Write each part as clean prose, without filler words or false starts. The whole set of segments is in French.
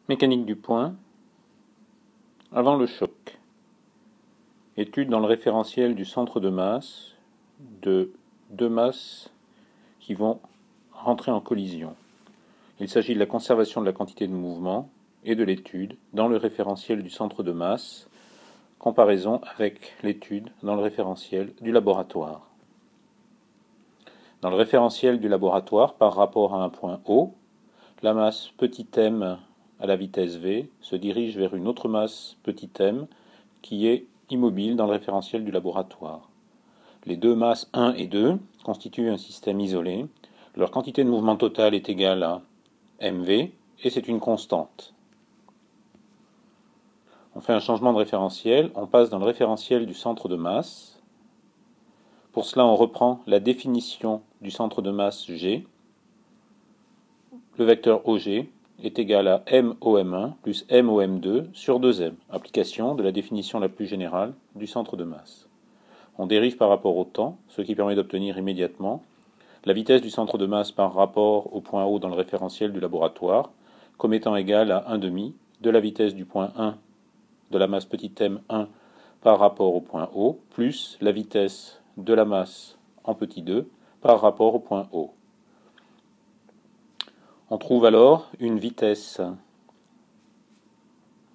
Mécanique du point, avant le choc. Étude dans le référentiel du centre de masse de deux masses qui vont rentrer en collision. Il s'agit de la conservation de la quantité de mouvement et de l'étude dans le référentiel du centre de masse, comparaison avec l'étude dans le référentiel du laboratoire. Dans le référentiel du laboratoire, par rapport à un point O, la masse petit m à la vitesse v se dirige vers une autre masse petit m qui est immobile dans le référentiel du laboratoire. Les deux masses 1 et 2 constituent un système isolé. Leur quantité de mouvement totale est égale à mv et c'est une constante. On fait un changement de référentiel, on passe dans le référentiel du centre de masse. Pour cela, on reprend la définition du centre de masse G. Le vecteur OG est égal à MOM1 plus MOM2 sur 2M, application de la définition la plus générale du centre de masse. On dérive par rapport au temps, ce qui permet d'obtenir immédiatement la vitesse du centre de masse par rapport au point O dans le référentiel du laboratoire, comme étant égale à 1,5 de la vitesse du point 1 de la masse petit m1 par rapport au point O, plus la vitesse de la masse en petit 2 par rapport au point O. On trouve alors une vitesse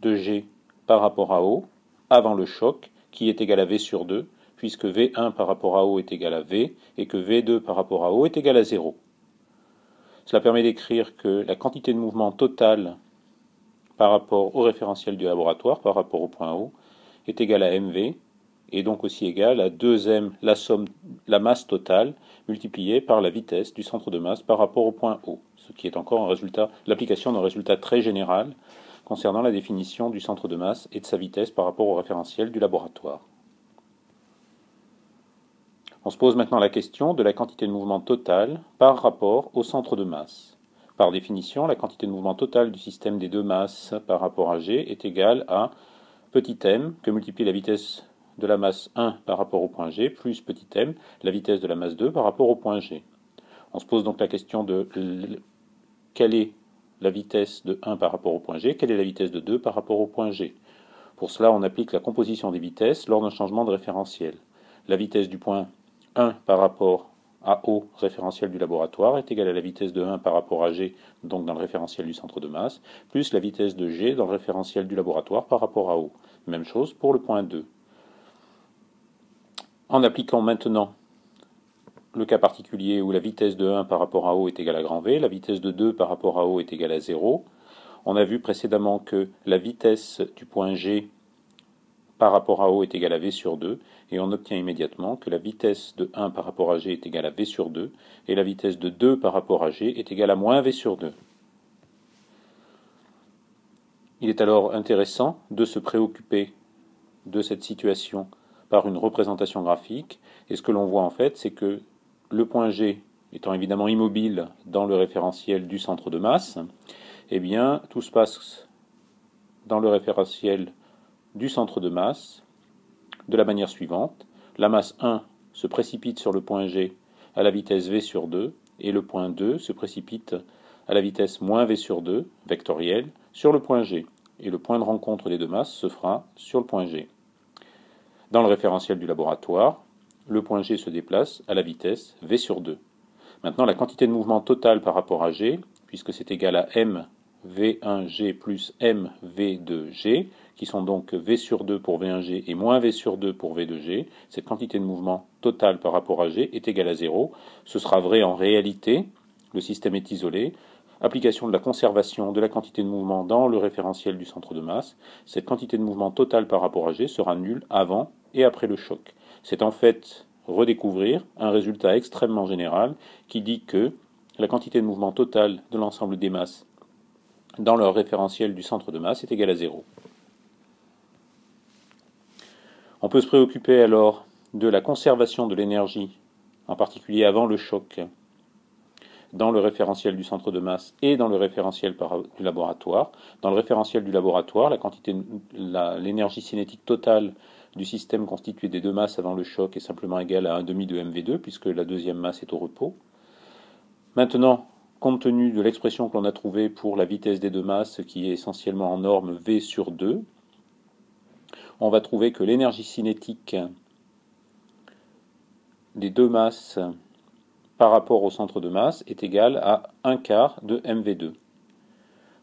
de G par rapport à O, avant le choc, qui est égale à V sur 2, puisque V1 par rapport à O est égal à V, et que V2 par rapport à O est égal à 0. Cela permet d'écrire que la quantité de mouvement totale par rapport au référentiel du laboratoire, par rapport au point O, est égale à MV, et donc aussi égale à 2M la masse totale, multipliée par la vitesse du centre de masse par rapport au point O, ce qui est encore un résultat, l'application d'un résultat très général concernant la définition du centre de masse et de sa vitesse par rapport au référentiel du laboratoire. On se pose maintenant la question de la quantité de mouvement totale par rapport au centre de masse. Par définition, la quantité de mouvement totale du système des deux masses par rapport à G est égale à petit m, que multiplie la vitesse de la masse 1 par rapport au point G, plus petit m, la vitesse de la masse 2 par rapport au point G. On se pose donc la question de quelle est la vitesse de 1 par rapport au point G, quelle est la vitesse de 2 par rapport au point G. Pour cela, on applique la composition des vitesses lors d'un changement de référentiel. La vitesse du point 1 par rapport à O, référentiel du laboratoire, est égale à la vitesse de 1 par rapport à G, donc dans le référentiel du centre de masse, plus la vitesse de G dans le référentiel du laboratoire par rapport à O. Même chose pour le point 2. En appliquant maintenant le cas particulier où la vitesse de 1 par rapport à O est égale à grand V, la vitesse de 2 par rapport à O est égale à 0, on a vu précédemment que la vitesse du point G par rapport à O est égale à V sur 2, et on obtient immédiatement que la vitesse de 1 par rapport à G est égale à V sur 2, et la vitesse de 2 par rapport à G est égale à moins V sur 2. Il est alors intéressant de se préoccuper de cette situation par une représentation graphique, et ce que l'on voit en fait, c'est que le point G étant évidemment immobile dans le référentiel du centre de masse, eh bien tout se passe dans le référentiel du centre de masse de la manière suivante. La masse 1 se précipite sur le point G à la vitesse V sur 2, et le point 2 se précipite à la vitesse moins V sur 2, vectorielle, sur le point G, et le point de rencontre des deux masses se fera sur le point G. Dans le référentiel du laboratoire, le point G se déplace à la vitesse V sur 2. Maintenant, la quantité de mouvement totale par rapport à G, puisque c'est égal à M V1G plus M V2G, qui sont donc V sur 2 pour V1G et moins V sur 2 pour V2G, cette quantité de mouvement totale par rapport à G est égale à 0. Ce sera vrai en réalité, le système est isolé. Application de la conservation de la quantité de mouvement dans le référentiel du centre de masse, cette quantité de mouvement totale par rapport à G sera nulle avant et après le choc. C'est en fait redécouvrir un résultat extrêmement général qui dit que la quantité de mouvement totale de l'ensemble des masses dans leur référentiel du centre de masse est égale à 0. On peut se préoccuper alors de la conservation de l'énergie, en particulier avant le choc, dans le référentiel du centre de masse et dans le référentiel du laboratoire. Dans le référentiel du laboratoire, l'énergie cinétique totale du système constitué des deux masses avant le choc est simplement égale à 1,5 de mv2, puisque la deuxième masse est au repos. Maintenant, compte tenu de l'expression que l'on a trouvée pour la vitesse des deux masses, qui est essentiellement en norme V sur 2, on va trouver que l'énergie cinétique des deux masses par rapport au centre de masse est égale à 1/4 de mv2.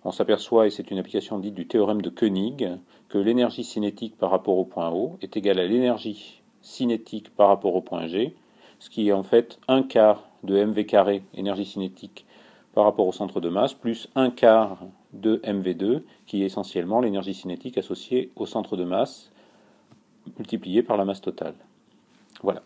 On s'aperçoit, et c'est une application dite du théorème de Koenig, que l'énergie cinétique par rapport au point O est égale à l'énergie cinétique par rapport au point G, ce qui est en fait 1/4 de mv carré, énergie cinétique, par rapport au centre de masse, plus 1/4 de mv2, qui est essentiellement l'énergie cinétique associée au centre de masse, multipliée par la masse totale. Voilà.